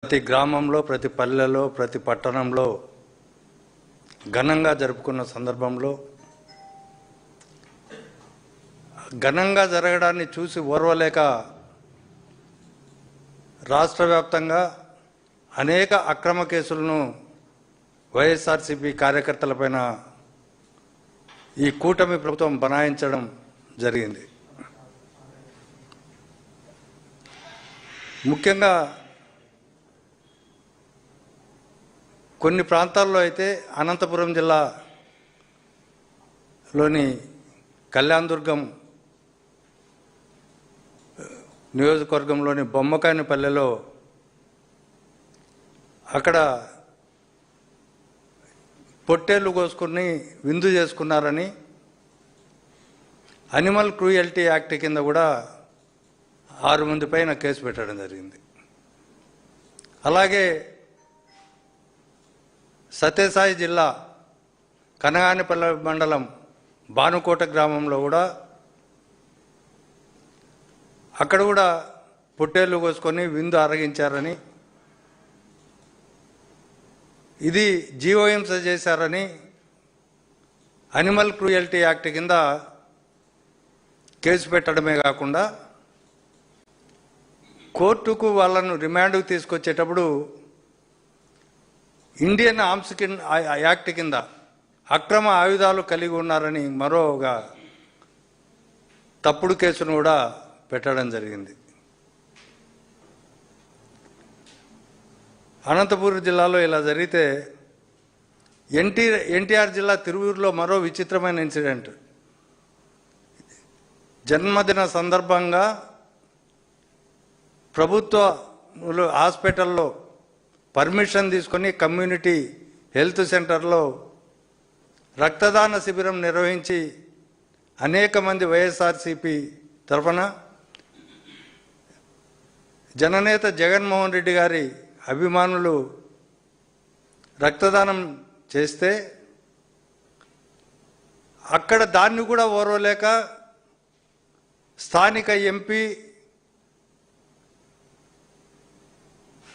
ప్రతి గ్రామంలో, ప్రతి పల్లెలో, ప్రతి పట్టణంలో ఘనంగా జరుపుకున్న సందర్భంలో ఘనంగా జరగడాన్ని చూసి ఓర్వలేక రాష్ట్ర వ్యాప్తంగా అనేక అక్రమ కేసులను వైఎస్ఆర్సీపీ కార్యకర్తలపైన ఈ కూటమి ప్రభుత్వం బనాయించడం జరిగింది. ముఖ్యంగా కొన్ని ప్రాంతాల్లో అయితే అనంతపురం జిల్లాలోని కళ్యాణదుర్గం నియోజకవర్గంలోని బొమ్మకాయనపల్లెలో అక్కడ పొట్టేళ్లు కోసుకుని విందు చేసుకున్నారని అనిమల్ క్రూయల్టీ యాక్ట్ కింద కూడా 6 మంది పైన కేసు పెట్టడం జరిగింది. అలాగే సత్యసాయి జిల్లా కనగానిపల్లె మండలం భానుకోట గ్రామంలో కూడా అక్కడ కూడా పొట్టేళ్లు కోసుకొని విందు ఆరగించారని, ఇది జీవహింస చేశారని అనిమల్ క్రూయల్టీ యాక్ట్ కింద కేసు పెట్టడమే కాకుండా కోర్టుకు వాళ్ళను రిమాండ్కు తీసుకొచ్చేటప్పుడు ఇండియన్ ఆర్మ్స్ యాక్ట్ కింద అక్రమ ఆయుధాలు కలిగి ఉన్నారని మరోగా తప్పుడు కేసును కూడా పెట్టడం జరిగింది. అనంతపురం జిల్లాలో ఇలా జరిగితే ఎన్టీఆర్ జిల్లా తిరువూరులో మరో విచిత్రమైన ఇన్సిడెంట్. జన్మదిన సందర్భంగా ప్రభుత్వ హాస్పిటల్లో పర్మిషన్ తీసుకొని కమ్యూనిటీ హెల్త్ సెంటర్లో రక్తదాన శిబిరం నిర్వహించి అనేక మంది వైఎస్ఆర్సీపీ తరఫున జననేత జగన్మోహన్ రెడ్డి గారి అభిమానులు రక్తదానం చేస్తే అక్కడ దాన్ని కూడా ఓర్వలేక స్థానిక ఎంపీ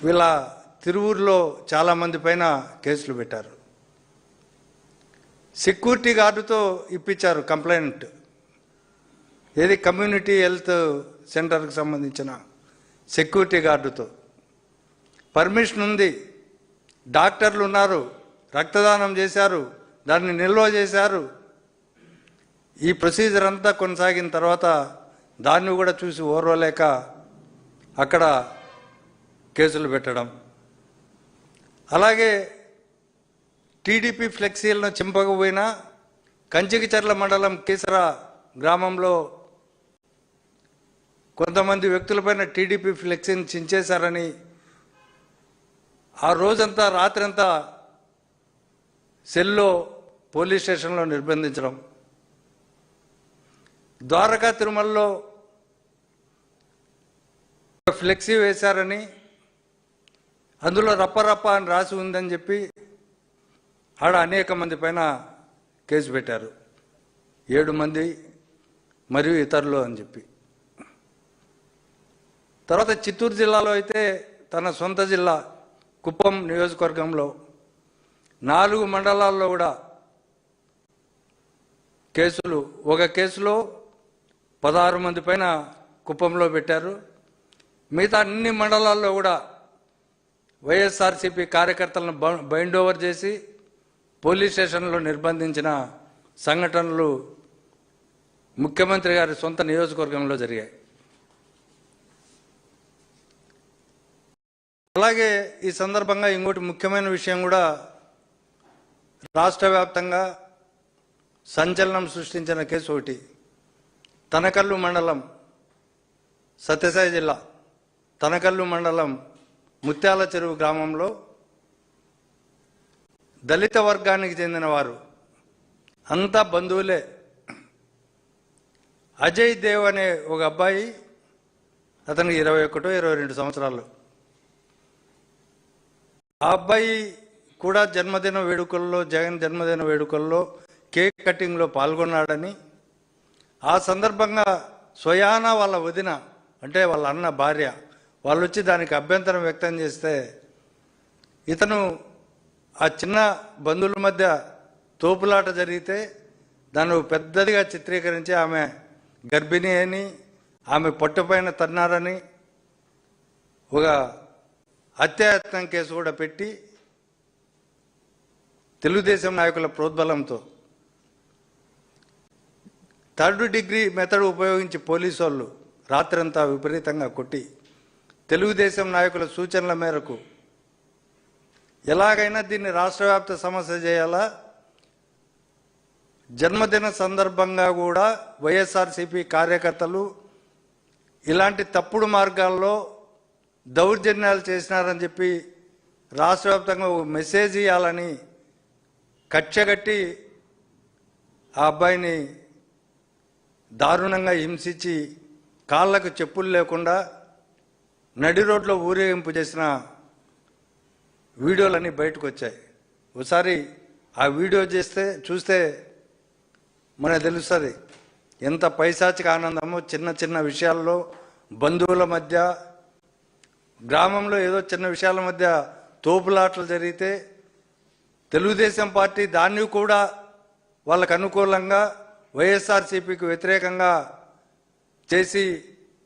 వీళ్ళ తిరువూరులో చాలామంది పైన కేసులు పెట్టారు. సెక్యూరిటీ గార్డుతో ఇప్పించారు కంప్లైంట్. ఏది కమ్యూనిటీ హెల్త్ సెంటర్కి సంబంధించిన సెక్యూరిటీ గార్డుతో పర్మిషన్ ఉంది, డాక్టర్లు ఉన్నారు, రక్తదానం చేశారు, దాన్ని నిల్వ చేశారు. ఈ ప్రొసీజర్ అంతా కొనసాగిన తర్వాత దాన్ని కూడా చూసి ఓర్వలేక అక్కడ కేసులు పెట్టడం. అలాగే టీడీపీ ఫ్లెక్సీలను చింపకపోయినా కంచికిచర్ల మండలం కీసర గ్రామంలో కొంతమంది వ్యక్తులపైన టీడీపీ ఫ్లెక్సీని చించేశారని ఆ రోజంతా రాత్రంతా సెల్లో పోలీస్ స్టేషన్లో నిర్బంధించడం. ద్వారకా తిరుమలలో ఫ్లెక్సీ వేశారని అందులో రప్పరప్ప అని రాసి ఉందని చెప్పి ఆడ అనేక మంది పైన కేసు పెట్టారు. 7 మంది మరియు ఇతరులు అని చెప్పి. తర్వాత చిత్తూరు జిల్లాలో అయితే తన సొంత జిల్లా కుప్పం నియోజకవర్గంలో 4 మండలాల్లో కూడా కేసులు, ఒక కేసులో 16 మంది పైన కుప్పంలో పెట్టారు. మిగతా అన్ని మండలాల్లో కూడా వైఎస్ఆర్సీపీ కార్యకర్తలను బైండ్ ఓవర్ చేసి పోలీస్ స్టేషన్లో నిర్బంధించిన సంఘటనలు ముఖ్యమంత్రి గారి సొంత నియోజకవర్గంలో జరిగాయి. అలాగే ఈ సందర్భంగా ఇంకోటి ముఖ్యమైన విషయం కూడా రాష్ట్ర వ్యాప్తంగా సంచలనం సృష్టించిన కేసు ఒకటి. తనకల్లు మండలం, సత్యసాయి జిల్లా తనకల్లు మండలం ముత్యాల చెరువు గ్రామంలో దళిత వర్గానికి చెందిన వారు అంతా బంధువులే. అజయ్ దేవ్ అనే ఒక అబ్బాయి, అతనికి 21-22 సంవత్సరాలు. ఆ అబ్బాయి కూడా జన్మదిన వేడుకల్లో, జగన్ జన్మదిన వేడుకల్లో కేక్ కటింగ్లో పాల్గొన్నాడని, ఆ సందర్భంగా స్వయానా వాళ్ళ వదిన అంటే వాళ్ళ అన్న భార్య వాళ్ళు వచ్చి దానికి అభ్యంతరం వ్యక్తం చేస్తే ఇతను ఆ చిన్న బంధువుల మధ్య తోపులాట జరిగితే దాన్ని పెద్దదిగా చిత్రీకరించి ఆమె గర్భిణి అని, ఆమె పొట్టపైన తన్నారని ఒక హత్యాయత్నం కేసు కూడా పెట్టి తెలుగుదేశం నాయకుల ప్రోద్బలంతో థర్డ్ డిగ్రీ మెథడ్ ఉపయోగించి పోలీసు వాళ్ళు రాత్రంతా విపరీతంగా కొట్టి తెలుగుదేశం నాయకుల సూచనల మేరకు ఎలాగైనా దీన్ని రాష్ట్ర వ్యాప్త సమస్య చేయాలా, జన్మదిన సందర్భంగా కూడా వైఎస్ఆర్సీపీ కార్యకర్తలు ఇలాంటి తప్పుడు మార్గాల్లో దౌర్జన్యాలు చేసినారని చెప్పి రాష్ట్ర వ్యాప్తంగా ఒక మెసేజ్ ఇవ్వాలని కక్షగట్టి ఆ అబ్బాయిని దారుణంగా హింసించి కాళ్ళకు చెప్పులు లేకుండా నడి రోడ్లో ఊరేగింపు చేసిన వీడియోలన్నీ బయటకు వచ్చాయి. ఒకసారి ఆ వీడియో చూస్తే మనకు తెలుస్తుంది ఎంత పైశాచిక ఆనందమో. చిన్న చిన్న విషయాల్లో బంధువుల మధ్య, గ్రామంలో ఏదో చిన్న విషయాల మధ్య తోపులాటలు జరిగితే తెలుగుదేశం పార్టీ దాన్ని కూడా వాళ్ళకు అనుకూలంగా వైఎస్ఆర్సీపీకి వ్యతిరేకంగా చేసి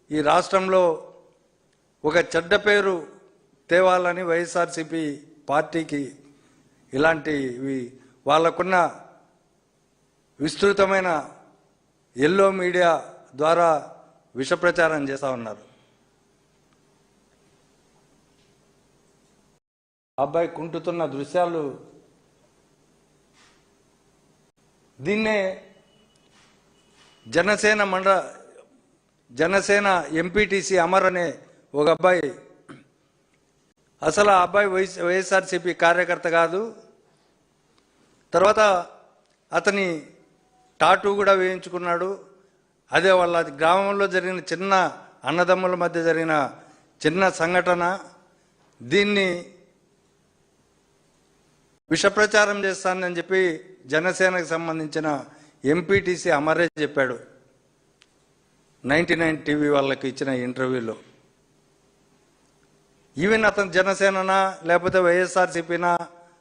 ఈ రాష్ట్రంలో ఒక చెడ్డ పేరు తేవాలని వైఎస్ఆర్సీపీ పార్టీకి ఇలాంటివి వాళ్ళకున్న విస్తృతమైన ఎల్లో మీడియా ద్వారా విష ప్రచారం చేస్తూ ఉన్నారు. అబ్బాయి కుంటుతున్న దృశ్యాలు దీన్నే జనసేన ఎంపీటీసీ అమర్ అనే ఒక అబ్బాయి, అసలు ఆ అబ్బాయి వైఎస్ఆర్సీపీ కార్యకర్త కాదు. తర్వాత అతని టాటూ కూడా వేయించుకున్నాడు. అదే వాళ్ళ గ్రామంలో జరిగిన చిన్న అన్నదమ్ముల మధ్య జరిగిన చిన్న సంఘటన, దీన్ని విషప్రచారం చేస్తానని చెప్పి జనసేనకు సంబంధించిన ఎంపీటీసీ అమరే చెప్పాడు 99 టీవీ వాళ్ళకి ఇచ్చిన ఇంటర్వ్యూలో. ఈవెన్ అతను జనసేననా లేకపోతే వైఎస్ఆర్సీపీనా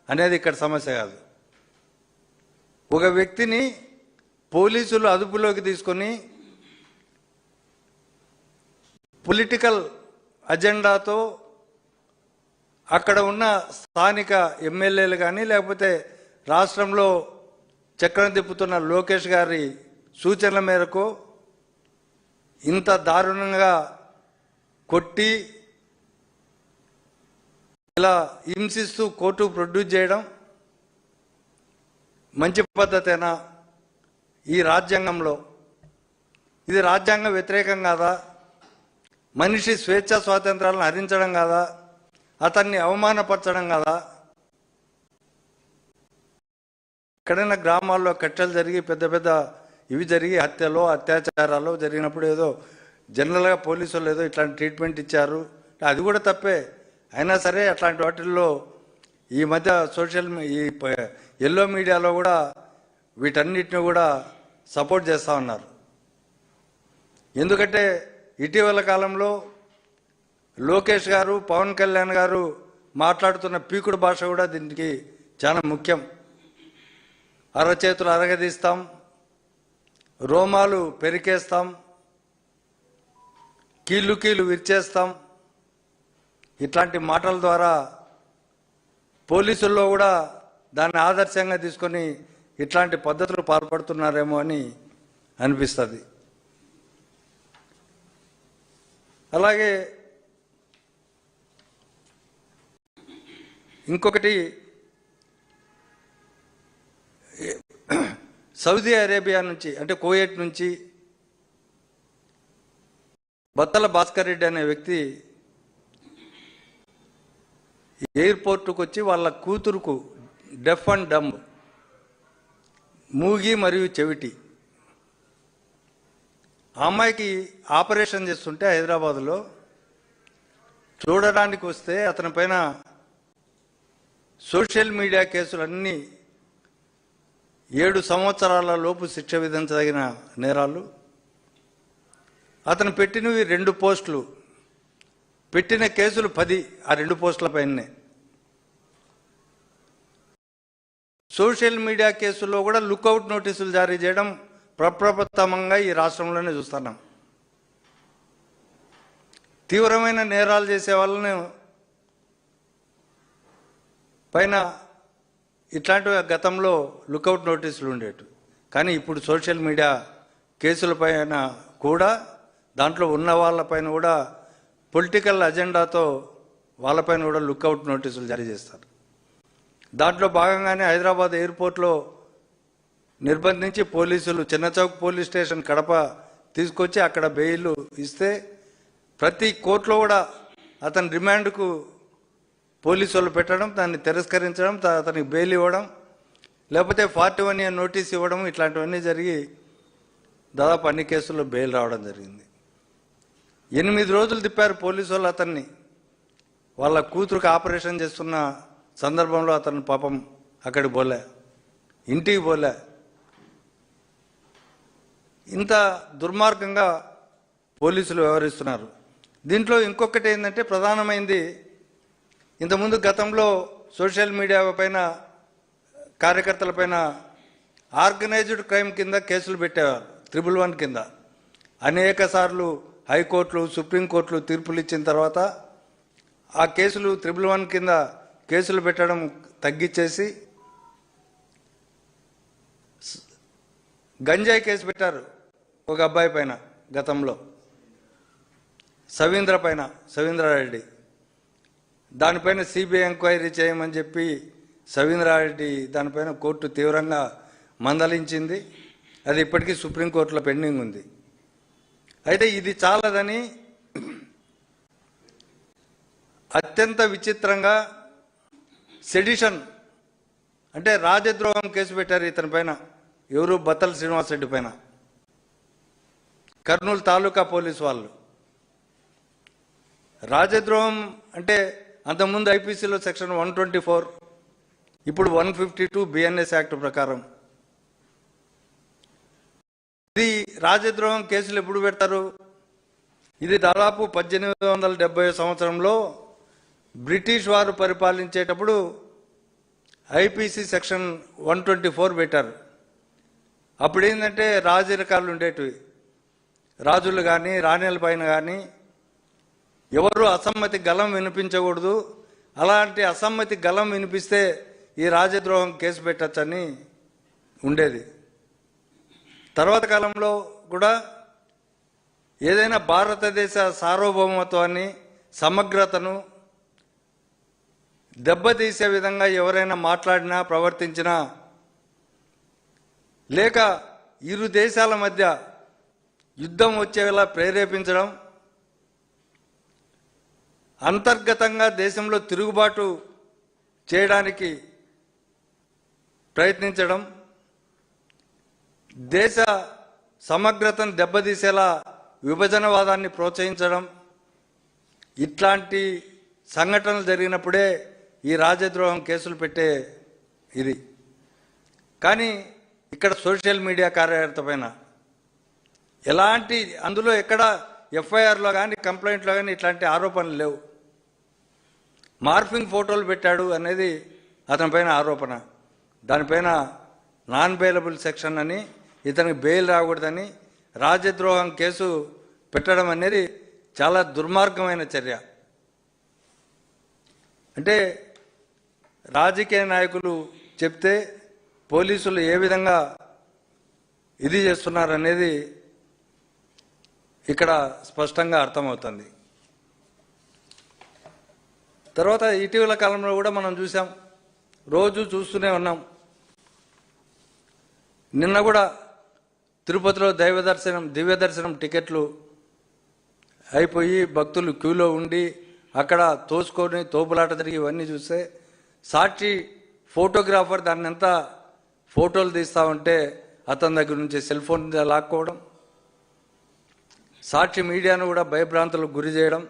అనేది ఇక్కడ సమస్య కాదు. ఒక వ్యక్తిని పోలీసులు అదుపులోకి తీసుకొని పొలిటికల్ అజెండాతో అక్కడ ఉన్న స్థానిక ఎమ్మెల్యేలు కానీ లేకపోతే రాష్ట్రంలో చక్రం తిప్పుతున్న లోకేష్ గారి సూచనల మేరకు ఇంత దారుణంగా కొట్టి ఇలా హింసిస్తూ కోర్టుకు ప్రొడ్యూస్ చేయడం మంచి పద్ధతేనా? ఈ రాజ్యాంగంలో ఇది రాజ్యాంగ వ్యతిరేకం కాదా? మనిషి స్వేచ్ఛ స్వాతంత్రాలను హరించడం కాదా? అతన్ని అవమానపరచడం కాదా? ఎక్కడైనా గ్రామాల్లో కట్టెలు జరిగి పెద్ద పెద్ద ఇవి జరిగి హత్యలు అత్యాచారాలు జరిగినప్పుడు ఏదో జనరల్గా పోలీసులు ఏదో ఇట్లాంటి ట్రీట్మెంట్ ఇచ్చారు, అది కూడా తప్పే. అయినా సరే అట్లాంటి వాటిల్లో ఈ మధ్య ఈ ఎల్లో మీడియాలో కూడా వీటన్నిటిని కూడా సపోర్ట్ చేస్తూ ఉన్నారు. ఎందుకంటే ఇటీవల కాలంలో లోకేష్ గారు, పవన్ కళ్యాణ్ గారు మాట్లాడుతున్న పీకుడు భాష కూడా దీనికి చాలా ముఖ్యం. అరచేతులు అరగదీస్తాం, రోమాలు పెరికేస్తాం, కీళ్ళు విరిచేస్తాం, ఇట్లాంటి మాటల ద్వారా పోలీసుల్లో కూడా దాన్ని ఆదర్శంగా తీసుకొని ఇట్లాంటి పద్ధతులు పాల్పడుతున్నారేమో అని అనిపిస్తుంది. అలాగే ఇంకొకటి, సౌదీ అరేబియా నుంచి అంటే కువైట్ నుంచి బత్తల భాస్కర్ రెడ్డి అనే వ్యక్తి ఎయిర్పోర్టుకు వచ్చి వాళ్ళ కూతురుకు డెఫ్ అండ్ డంబ్, మూగి మరియు చెవిటి, ఆ అమ్మాయికి ఆపరేషన్ చేస్తుంటే హైదరాబాదులో చూడడానికి వస్తే అతని పైన సోషల్ మీడియా కేసులన్నీ 7 సంవత్సరాల లోపు శిక్ష విధించదగిన నేరాలు. అతను పెట్టినవి 2 పోస్టులు. పెట్టిన కేసులు 10 ఆ 2 పోస్టుల పైనే. సోషల్ మీడియా కేసుల్లో కూడా లుక్అవుట్ నోటీసులు జారీ చేయడం ప్రప్రథమంగా ఈ రాష్ట్రంలోనే చూస్తున్నాం. తీవ్రమైన నేరాలు చేసే వాళ్ళని పైన ఇట్లాంటి గతంలో లుక్అవుట్ నోటీసులు ఉండేవి. కానీ ఇప్పుడు సోషల్ మీడియా కేసుల పైన కూడా దాంట్లో ఉన్న వాళ్ళపైన కూడా పొలిటికల్ అజెండాతో వాళ్ళపైన కూడా లుక్అవుట్ నోటీసులు జారీ చేస్తారు. దాంట్లో భాగంగానే హైదరాబాద్ ఎయిర్పోర్ట్లో నిర్బంధించి పోలీసులు చిన్నచౌక్ పోలీస్ స్టేషన్ కడప తీసుకొచ్చి అక్కడ బెయిల్ ఇస్తే ప్రతి కోర్టులో కూడా అతని రిమాండ్కు పోలీసు వాళ్ళు పెట్టడం, దాన్ని తిరస్కరించడం, అతనికి బెయిల్ ఇవ్వడం, లేకపోతే 41A నోటీస్ ఇవ్వడం, ఇట్లాంటివన్నీ జరిగి దాదాపు అన్ని కేసుల్లో బెయిల్ రావడం జరిగింది. 8 రోజులు తిప్పారు పోలీసు వాళ్ళు అతన్ని. వాళ్ళ కూతురుకు ఆపరేషన్ చేస్తున్న సందర్భంలో అతను పాపం అక్కడికి పోలే, ఇంటికి పోలే. ఇంత దుర్మార్గంగా పోలీసులు వ్యవహరిస్తున్నారు. దీంట్లో ఇంకొకటి ఏంటంటే ప్రధానమైంది, ఇంతకుముందు గతంలో సోషల్ మీడియా పైన కార్యకర్తల పైన ఆర్గనైజ్డ్ క్రైమ్ కింద కేసులు పెట్టేవారు 111 కింద. అనేక సార్లు హైకోర్టులు సుప్రీంకోర్టులు తీర్పులు ఇచ్చిన తర్వాత ఆ కేసులు 111 కింద కేసులు పెట్టడం తగ్గించేసి గంజాయి కేసు పెట్టారు ఒక అబ్బాయి పైన గతంలో, సవీంద్రారెడ్డి. దానిపైన సిబిఐ ఎంక్వైరీ చేయమని చెప్పి సవీంద్రారెడ్డి దానిపైన కోర్టు తీవ్రంగా మందలించింది. అది ఇప్పటికీ సుప్రీంకోర్టులో పెండింగ్ ఉంది. అయితే ఇది చాలదని అత్యంత విచిత్రంగా సెడిషన్ అంటే రాజద్రోహం కేసు పెట్టారు ఇతని పైన. ఎవరు? బత్తల శ్రీనివాసరెడ్డి పైన, కర్నూలు తాలూకా పోలీసు వాళ్ళు. రాజద్రోహం అంటే అంతకుముందు ఐపీసీలో సెక్షన్ 124, ఇప్పుడు 152 బిఎన్ఎస్ యాక్ట్ ప్రకారం. ఇది రాజద్రోహం కేసులు ఎప్పుడు పెడతారు? ఇది దాదాపు 1870 సంవత్సరంలో బ్రిటిష్ వారు పరిపాలించేటప్పుడు ఐపీసీ సెక్షన్ 124 పెట్టారు. అప్పుడు ఏంటంటే రాజరికాలు ఉండేటివి. రాజులు కానీ రాణిల పైన కానీ ఎవరు అసమ్మతి గలం వినిపించకూడదు. అలాంటి అసమ్మతి గలం వినిపిస్తే ఈ రాజద్రోహం కేసు పెట్టచ్చని ఉండేది. తర్వాత కాలంలో కూడా ఏదైనా భారతదేశ సార్వభౌమత్వాన్ని సమగ్రతను దెబ్బతీసే విధంగా ఎవరైనా మాట్లాడినా ప్రవర్తించినా, లేక ఇరు దేశాల మధ్య యుద్ధం వచ్చేలా ప్రేరేపించడం, అంతర్గతంగా దేశంలో తిరుగుబాటు చేయడానికి ప్రయత్నించడం, దేశ సమగ్రతను దెబ్బతీసేలా విభజనవాదాన్ని ప్రోత్సహించడం, ఇట్లాంటి సంఘటనలు జరిగినప్పుడే ఈ రాజద్రోహం కేసులు పెట్టే ఇది. కానీ ఇక్కడ సోషల్ మీడియా కార్యకర్త పైన ఎలాంటి, అందులో ఎక్కడ ఎఫ్ఐఆర్లో కానీ కంప్లైంట్లో కానీ ఇట్లాంటి ఆరోపణలు లేవు. మార్ఫింగ్ ఫోటోలు పెట్టాడు అనేది అతని పైన ఆరోపణ. దానిపైన నాన్ బెయిలబుల్ సెక్షన్ అని, ఇతనికి బెయిల్ రాకూడదని రాజద్రోహం కేసు పెట్టడం అనేది చాలా దుర్మార్గమైన చర్య. అంటే రాజకీయ నాయకులు చెప్తే పోలీసులు ఏ విధంగా ఇది చేస్తున్నారనేది ఇక్కడ స్పష్టంగా అర్థమవుతుంది. తర్వాత ఇటీవల కాలంలో కూడా మనం చూసాం, రోజు చూస్తూనే ఉన్నాం. నిన్న కూడా తిరుపతిలో దివ్య దర్శనం టికెట్లు అయిపోయి భక్తులు క్యూలో ఉండి అక్కడ తోసుకొని తోపులాట జరిగి ఇవన్నీ చూస్తే సాక్షి ఫోటోగ్రాఫర్ దాన్ని ఎంత ఫోటోలు తీస్తా ఉంటే అతని దగ్గర నుంచి సెల్ ఫోన్ లాక్కోవడం, సాక్షి మీడియాను కూడా భయభ్రాంతులకు గురి చేయడం,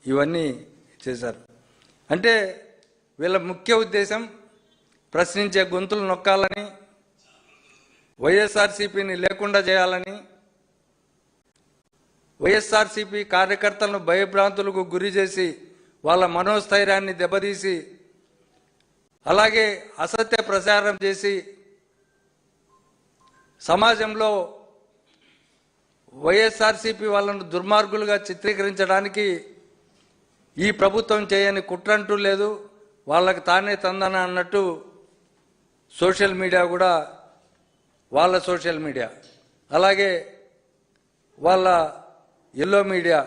ఇవన్నీ చేశారు. అంటే వీళ్ళ ముఖ్య ఉద్దేశం ప్రశ్నించే గొంతులు నొక్కాలని, వైఎస్ఆర్సీపీని లేకుండా చేయాలని, వైఎస్ఆర్సీపీ కార్యకర్తలను భయభ్రాంతులకు గురి చేసి వాళ్ళ మనోస్థైర్యాన్ని దెబ్బతీసి అలాగే అసత్య ప్రచారం చేసి సమాజంలో వైఎస్ఆర్సీపీ వాళ్ళను దుర్మార్గులుగా చిత్రీకరించడానికి ఈ ప్రభుత్వం చేయని కుట్రంటూ లేదు, వాళ్ళకి తానే తందన అన్నట్టు సోషల్ మీడియా కూడా వాళ్ళ సోషల్ మీడియా అలాగే వాళ్ళ ఎల్లో మీడియా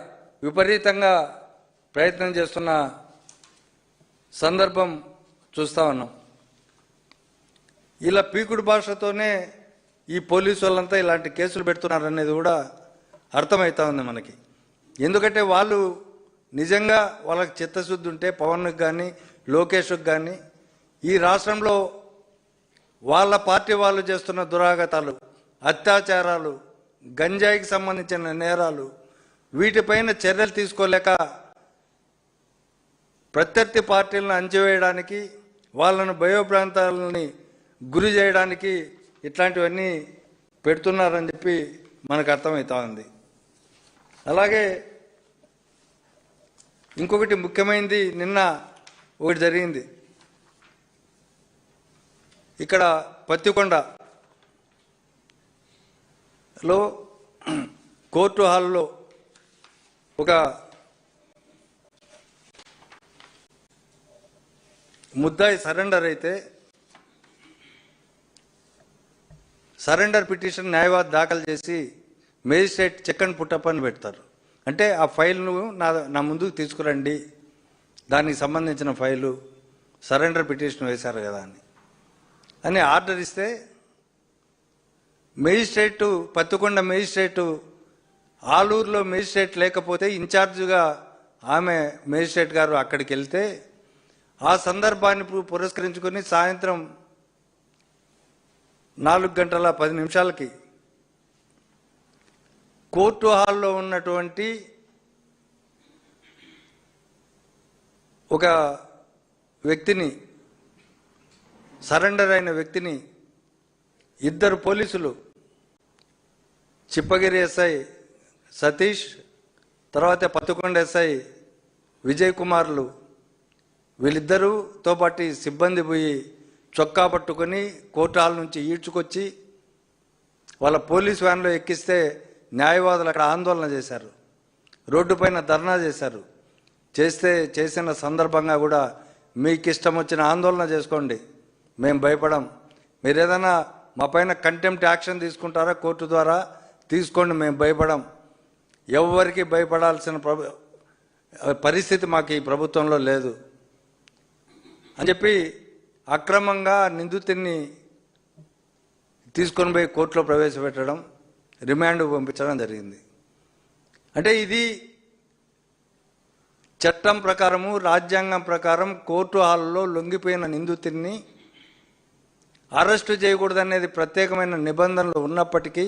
విపరీతంగా ప్రయత్నం చేస్తున్న సందర్భం చూస్తూ ఉన్నాం. ఇలా పీకుడు భాషతోనే ఈ పోలీసు వాళ్ళంతా ఇలాంటి కేసులు పెడుతున్నారనేది కూడా అర్థమవుతా ఉంది మనకి. ఎందుకంటే వాళ్ళు నిజంగా వాళ్ళకి చిత్తశుద్ధి ఉంటే పవన్కి కానీ లోకేష్కి కానీ ఈ రాష్ట్రంలో వాళ్ళ పార్టీ వాళ్ళు చేస్తున్న దురాగతాలు, అత్యాచారాలు, గంజాయికి సంబంధించిన నేరాలు వీటిపైన చర్యలు తీసుకోలేక ప్రత్యర్థి పార్టీలను అంచివేయడానికి వాళ్ళను భయోప్రాంతాలని గురి చేయడానికి ఇట్లాంటివన్నీ పెడుతున్నారని చెప్పి మనకు అర్థమవుతా ఉంది. అలాగే ఇంకొకటి ముఖ్యమైనది నిన్న ఒకటి జరిగింది. ఇక్కడ పత్తికొండలో కోర్టు హాల్లో ఒక ముద్దాయి సరెండర్ అయితే సరెండర్ పిటిషన్ న్యాయవాది దాఖలు చేసి మేజిస్ట్రేట్ చెక్ అండ్ పుట్టప్ అని పెడతారు. అంటే ఆ ఫైల్ను నా ముందుకు తీసుకురండి, దానికి సంబంధించిన ఫైలు సరెండర్ పిటిషన్ వేశారు కదా అని ఆర్డర్ ఇస్తే మేజిస్ట్రేటు పత్తికొండ మేజిస్ట్రేటు ఆలూరులో మేజిస్ట్రేట్ లేకపోతే ఇన్ఛార్జిగా ఆమె మేజిస్ట్రేట్ గారు అక్కడికి వెళ్తే ఆ సందర్భాన్ని పురస్కరించుకొని సాయంత్రం 4:10 కోర్టు హాల్లో ఉన్నటువంటి ఒక వ్యక్తిని, సరెండర్ అయిన వ్యక్తిని ఇద్దరు పోలీసులు, చిప్పగిరి ఎస్ఐ సతీష్, తర్వాత పత్తికొండ ఎస్ఐ విజయ్ కుమార్లు, వీళ్ళిద్దరూతో పాటు సిబ్బంది పోయి చొక్కా పట్టుకొని కోర్టు హాల్ నుంచి ఈడ్చుకొచ్చి వాళ్ళ పోలీస్ వ్యాన్లో ఎక్కిస్తే న్యాయవాదులు అక్కడ ఆందోళన చేశారు, రోడ్డు పైన ధర్నా చేశారు. చేసిన సందర్భంగా కూడా మీకు ఇష్టం వచ్చిన ఆందోళన చేసుకోండి, మేము భయపడం, మీరు ఏదైనా మా పైన కంటెంప్ట్ యాక్షన్ తీసుకుంటారా కోర్టు ద్వారా తీసుకోండి, మేము భయపడం, ఎవరికి భయపడాల్సిన పరిస్థితి మాకు ఈ ప్రభుత్వంలో లేదు అని చెప్పి అక్రమంగా నిందితుడిని తీసుకొని పోయి కోర్టులో ప్రవేశపెట్టడం, రిమాండ్ పంపించడం జరిగింది. అంటే ఇది చట్టం ప్రకారము, రాజ్యాంగం ప్రకారం కోర్టు హాల్లో లొంగిపోయిన నిందితుడిని అరెస్టు చేయకూడదనేది ప్రత్యేకమైన నిబంధనలు ఉన్నప్పటికీ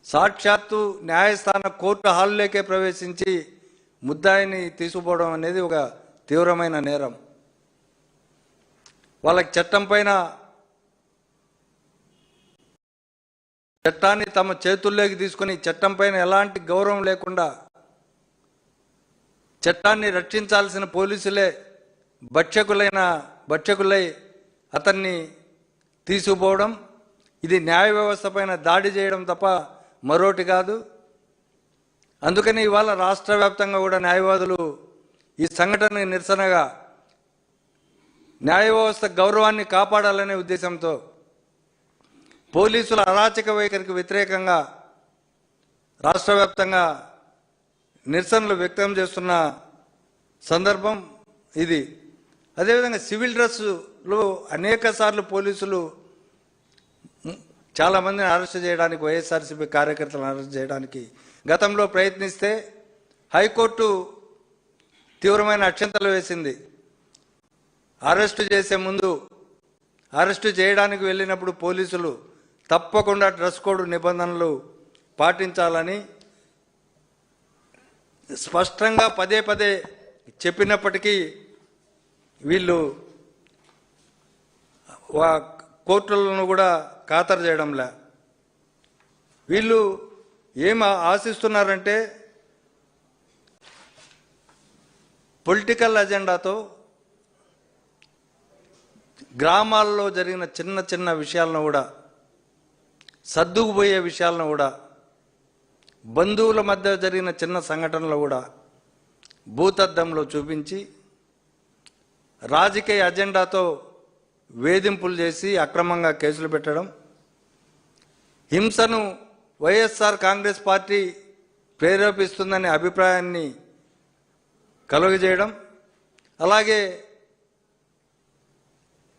సాక్షాత్తు న్యాయస్థాన కోర్టు హాల్లోకే ప్రవేశించి ముద్దాయిని తీసుకుపోవడం అనేది ఒక తీవ్రమైన నేరం. వాళ్ళకి చట్టాన్ని తమ చేతుల్లోకి తీసుకొని చట్టం పైన ఎలాంటి గౌరవం లేకుండా చట్టాన్ని రక్షించాల్సిన పోలీసులే భక్షకులై అతన్ని తీసుకుపోవడం, ఇది న్యాయ వ్యవస్థ పైన దాడి చేయడం తప్ప మరోటి కాదు. అందుకని ఇవాళ రాష్ట్ర వ్యాప్తంగా కూడా న్యాయవాదులు ఈ సంఘటనకు నిరసనగా న్యాయ వ్యవస్థ గౌరవాన్ని కాపాడాలనే ఉద్దేశంతో పోలీసుల అరాచక వైఖరికి వ్యతిరేకంగా రాష్ట్ర వ్యాప్తంగా నిరసనలు వ్యక్తం చేస్తున్న సందర్భం ఇది. అదేవిధంగా సివిల్ డ్రెస్సులో అనేక సార్లు పోలీసులు చాలామందిని అరెస్ట్ చేయడానికి, వైఎస్ఆర్సీపీ కార్యకర్తలను అరెస్ట్ చేయడానికి గతంలో ప్రయత్నిస్తే హైకోర్టు తీవ్రమైన అక్షంతలు వేసింది. అరెస్టు చేసే ముందు, అరెస్టు చేయడానికి వెళ్ళినప్పుడు పోలీసులు తప్పకుండా డ్రెస్ కోడ్ నిబంధనలు పాటించాలని స్పష్టంగా పదే చెప్పినప్పటికీ వీళ్ళు కోర్టులను కూడా ఖాతరు చేయడంలే. వీళ్ళు ఏం ఆశిస్తున్నారంటే పొలిటికల్ అజెండాతో గ్రామాల్లో జరిగిన చిన్న చిన్న విషయాలను కూడా, సర్దుకుపోయే విషయాలను కూడా, బంధువుల మధ్య జరిగిన చిన్న సంఘటనలు కూడా భూతద్దంలో చూపించి రాజకీయ అజెండాతో వేధింపులు చేసి అక్రమంగా కేసులు పెట్టడం, హింసను వైఎస్ఆర్ కాంగ్రెస్ పార్టీ ప్రేరేపిస్తుందనే అభిప్రాయాన్ని కలుగజేయడం, అలాగే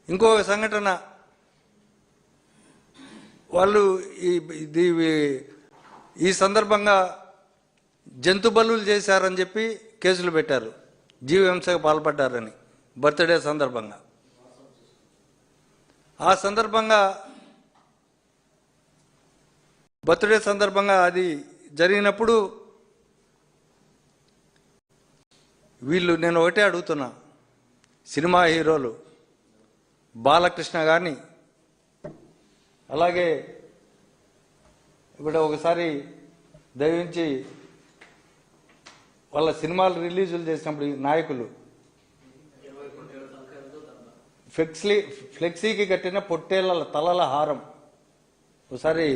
ఇంకొక సంఘటన వాళ్ళు ఈ సందర్భంగా జంతు బలులు చేశారని చెప్పి కేసులు పెట్టారు, జీవహింసకు పాల్పడ్డారని బర్త్డే సందర్భంగా. ఆ సందర్భంగా బర్త్డే సందర్భంగా అది జరిగినప్పుడు నేను ఒకటే అడుగుతున్నా, సినిమా హీరోలు బాలకృష్ణ కానీ, అలాగే ఇప్పుడు ఒకసారి దయవించి వాళ్ళ సినిమాలు రిలీజులు చేసినప్పుడు ఈ నాయకులు ఫ్లెక్సీకి కట్టిన పొట్టేళ్ల తలల హారం ఒకసారి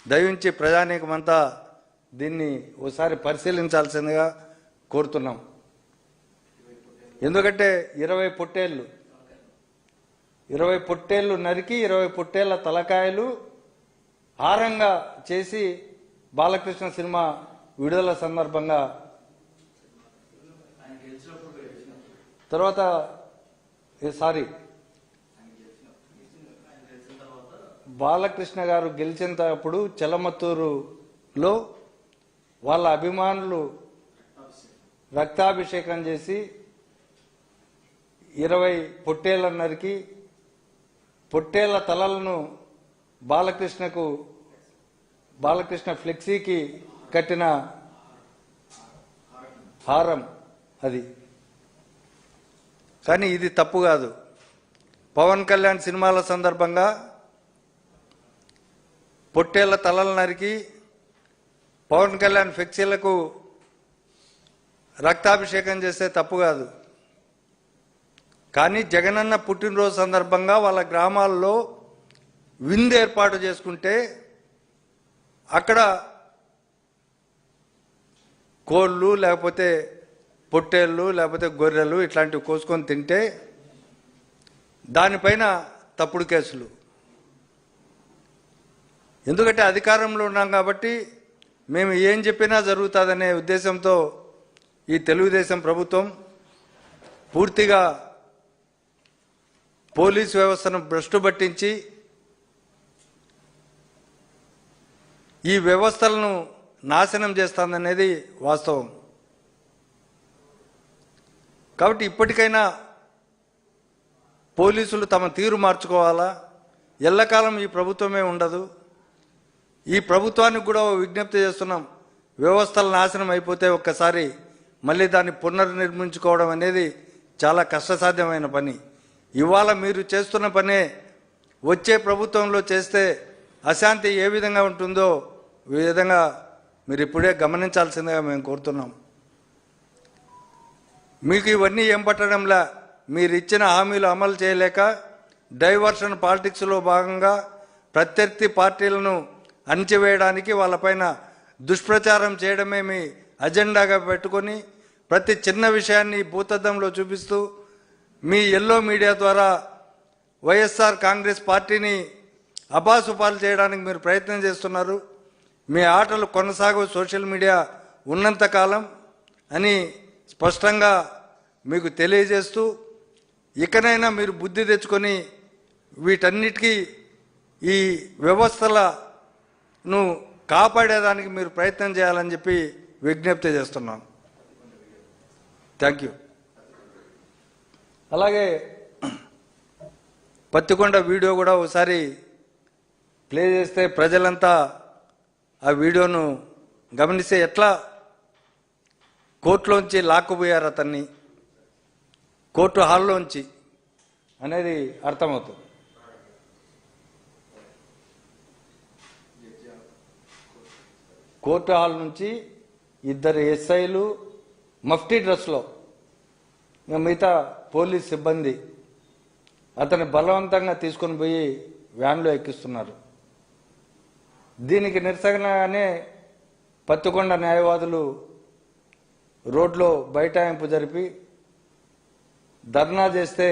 దయవించి ప్రజానీకమంతా దీన్ని ఒకసారి పరిశీలించాల్సిందిగా కోరుతున్నాం. ఎందుకంటే 20 పొట్టేళ్లు నరికి 20 పొట్టేళ్ల తలకాయలు హారంగా చేసి బాలకృష్ణ సినిమా విడుదల సందర్భంగా తర్వాత బాలకృష్ణ గారు గెలిచినప్పుడు చెలమత్తూరులో వాళ్ళ అభిమానులు రక్తాభిషేకం చేసి 20 పొట్టేళ్లను నరికి పొట్టేళ్ల తలలను బాలకృష్ణ ఫ్లెక్సీకి కట్టిన హారం అది. కానీ ఇది తప్పు కాదు. పవన్ కళ్యాణ్ సినిమాల సందర్భంగా పొట్టేళ్ల తలలు నరికి పవన్ కళ్యాణ్ ఫ్లెక్సీలకు రక్తాభిషేకం చేస్తే తప్పు కాదు. కానీ జగనన్న పుట్టినరోజు సందర్భంగా వాళ్ళ గ్రామాల్లో విందు ఏర్పాటు చేసుకుంటే అక్కడ కోళ్ళు లేకపోతే పొట్టేళ్ళు లేకపోతే గొర్రెలు ఇట్లాంటివి కోసుకొని తింటే దానిపైన తప్పుడు కేసులు. ఎందుకంటే అధికారంలో ఉన్నాం కాబట్టి మేము ఏం చెప్పినా జరుగుతుందనే ఉద్దేశంతో ఈ తెలుగుదేశం ప్రభుత్వం పూర్తిగా పోలీసు వ్యవస్థను భ్రష్టు పట్టించి ఈ వ్యవస్థలను నాశనం చేస్తుందనేది వాస్తవం. కాబట్టి ఇప్పటికైనా పోలీసులు తమ తీరు మార్చుకోవాలా. ఎల్లకాలం ఈ ప్రభుత్వమే ఉండదు. ఈ ప్రభుత్వానికి కూడా విజ్ఞప్తి చేస్తున్నాం, వ్యవస్థలు నాశనం అయిపోతే ఒక్కసారి మళ్ళీ దాన్ని పునర్నిర్మించుకోవడం అనేది చాలా కష్టసాధ్యమైన పని. ఇవాళ మీరు చేస్తున్న పనే వచ్చే ప్రభుత్వంలో చేస్తే అశాంతి ఏ విధంగా ఉంటుందో ఈ విధంగా మీరు ఇప్పుడే గమనించాల్సిందిగా మేము కోరుతున్నాం. మీకు ఇవన్నీ ఏం పట్టడంలా, మీరు ఇచ్చిన హామీలు అమలు చేయలేక డైవర్షన్ పాలిటిక్స్లో భాగంగా ప్రత్యర్థి పార్టీలను అణిచివేయడానికి వాళ్ళపైన దుష్ప్రచారం చేయడమే మీ అజెండాగా పెట్టుకొని ప్రతి చిన్న విషయాన్ని భూతద్దంలో చూపిస్తూ మీ ఎల్లో మీడియా ద్వారా వైఎస్ఆర్ కాంగ్రెస్ పార్టీని అపాసుపాలు చేయడానికి మీరు ప్రయత్నం చేస్తున్నారు. మీ ఆటలు కొనసాగు సోషల్ మీడియా ఉన్నంతకాలం అని స్పష్టంగా మీకు తెలియజేస్తూ ఇకనైనా మీరు బుద్ధి తెచ్చుకొని వీటన్నిటికీ ఈ వ్యవస్థలను కాపాడేదానికి మీరు ప్రయత్నం చేయాలని చెప్పి విజ్ఞప్తి చేస్తున్నాను. Thank you. అలాగే పత్తికొండ వీడియో కూడా ఒకసారి ప్లే చేస్తే ప్రజలంతా ఆ వీడియోను గమనిస్తే ఎట్లా కోర్టులోంచి లాక్కుపోయారు అతన్ని, కోర్టు హాల్లోంచి అనేది అర్థమవుతుంది. కోర్టు హాల్ నుంచి ఇద్దరు ఎస్ఐలు మఫ్టీ డ్రెస్లో మిగతా పోలీస్ సిబ్బంది అతన్ని బలవంతంగా తీసుకొని పోయి వ్యాన్లో ఎక్కిస్తున్నారు. దీనికి నిరసనగానే పత్తికొండ న్యాయవాదులు రోడ్లో బైఠాయింపు జరిపి ధర్నా చేస్తే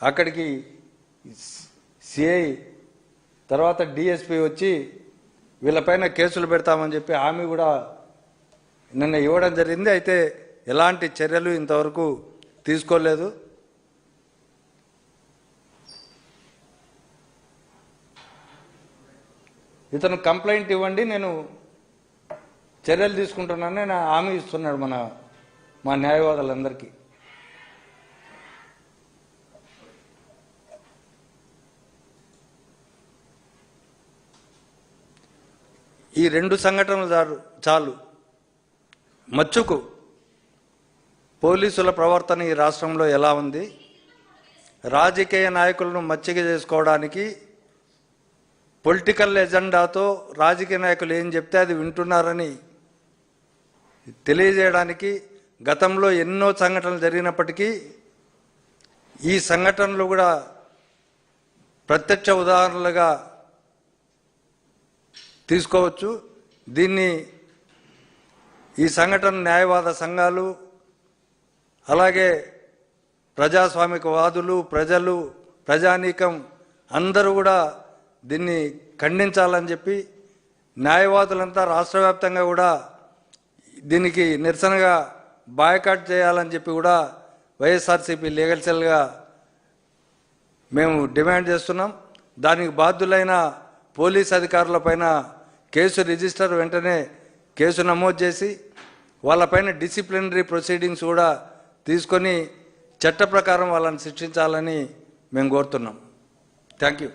అక్కడికి సిఐ తర్వాత డిఎస్పి వచ్చి వీళ్ళపైన కేసులు పెడతామని చెప్పి హామీ కూడా నిన్న ఇవ్వడం జరిగింది. అయితే ఎలాంటి చర్యలు ఇంతవరకు తీసుకోలేదు. ఇతను కంప్లైంట్ ఇవ్వండి, నేను చర్యలు తీసుకుంటున్నానని నా హామీ ఇస్తున్నాడు మా న్యాయవాదులందరికీ. ఈ రెండు సంఘటనలు చాలు మచ్చుకు పోలీసుల ప్రవర్తన ఈ రాష్ట్రంలో ఎలా ఉంది, రాజకీయ నాయకులను మచ్చిక చేసుకోవడానికి పొలిటికల్ ఎజెండాతో రాజకీయ నాయకులు ఏం చెప్తే అది వింటున్నారని తెలియజేయడానికి గతంలో ఎన్నో సంఘటనలు జరిగినప్పటికీ ఈ సంఘటనలు కూడా ప్రత్యక్ష ఉదాహరణలుగా తీసుకోవచ్చు. ఈ సంఘటన న్యాయవాద సంఘాలు అలాగే ప్రజాస్వామికవాదులు ప్రజానీకం అందరూ కూడా దీన్ని ఖండించాలని చెప్పి న్యాయవాదులంతా రాష్ట్ర వ్యాప్తంగా కూడా దీనికి నిరసనగా బాయ్కాట్ చేయాలని చెప్పి కూడా వైఎస్ఆర్సీపీ లీగల్ సెల్గా మేము డిమాండ్ చేస్తున్నాం. దానికి బాధ్యులైన పోలీస్ అధికారులపైన కేసు రిజిస్టర్ వెంటనే కేసు నమోదు చేసి వాళ్ళపైన డిసిప్లినరీ ప్రొసీడింగ్స్ కూడా తీసుకొని చట్ట ప్రకారం వాళ్ళని శిక్షించాలని మేము కోరుతున్నాం. Thank you.